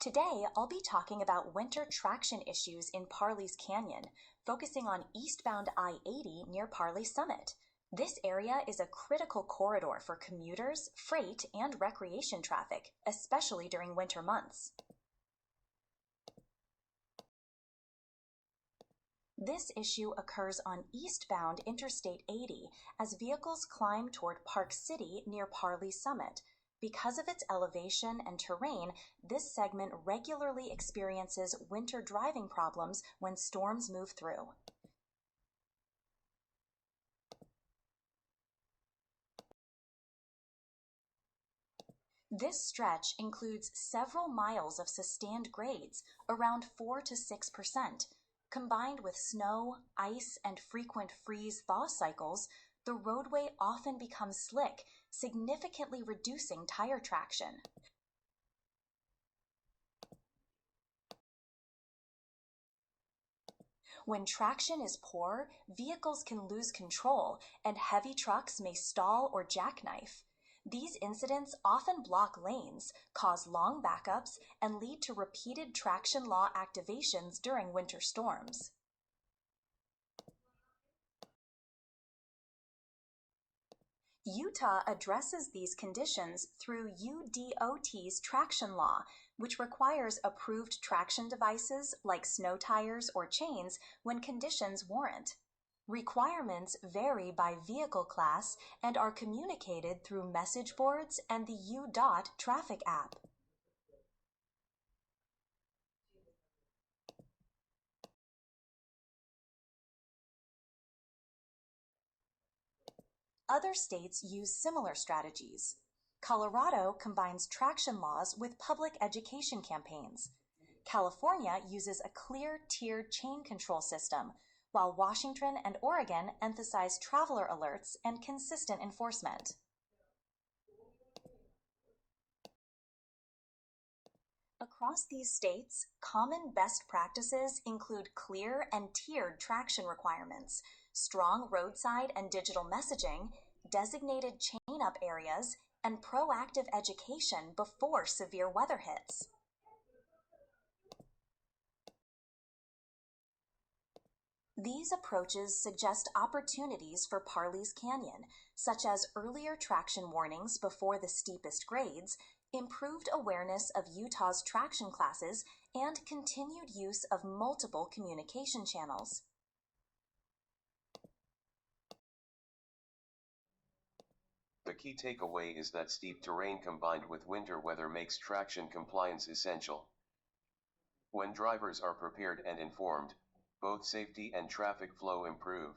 Today, I'll be talking about winter traction issues in Parley's Canyon, focusing on eastbound I-80 near Parley Summit. This area is a critical corridor for commuters, freight, and recreation traffic, especially during winter months. This issue occurs on eastbound Interstate 80 as vehicles climb toward Park City near Parley Summit. Because of its elevation and terrain, this segment regularly experiences winter driving problems when storms move through. This stretch includes several miles of sustained grades, around 4 to 6%. Combined with snow, ice, and frequent freeze-thaw cycles, the roadway often becomes slick, significantly reducing tire traction. When traction is poor, vehicles can lose control, and heavy trucks may stall or jackknife. These incidents often block lanes, cause long backups, and lead to repeated traction law activations during winter storms. Utah addresses these conditions through UDOT's traction law, which requires approved traction devices like snow tires or chains when conditions warrant. Requirements vary by vehicle class and are communicated through message boards and the UDOT traffic app. Other states use similar strategies. Colorado combines traction laws with public education campaigns. California uses a clear tiered chain control system, while Washington and Oregon emphasize traveler alerts and consistent enforcement. Across these states, common best practices include clear and tiered traction requirements, strong roadside and digital messaging, designated chain-up areas, and proactive education before severe weather hits. These approaches suggest opportunities for Parley's Canyon, such as earlier traction warnings before the steepest grades, improved awareness of Utah's traction classes, and continued use of multiple communication channels. The key takeaway is that steep terrain combined with winter weather makes traction compliance essential. When drivers are prepared and informed, both safety and traffic flow improve.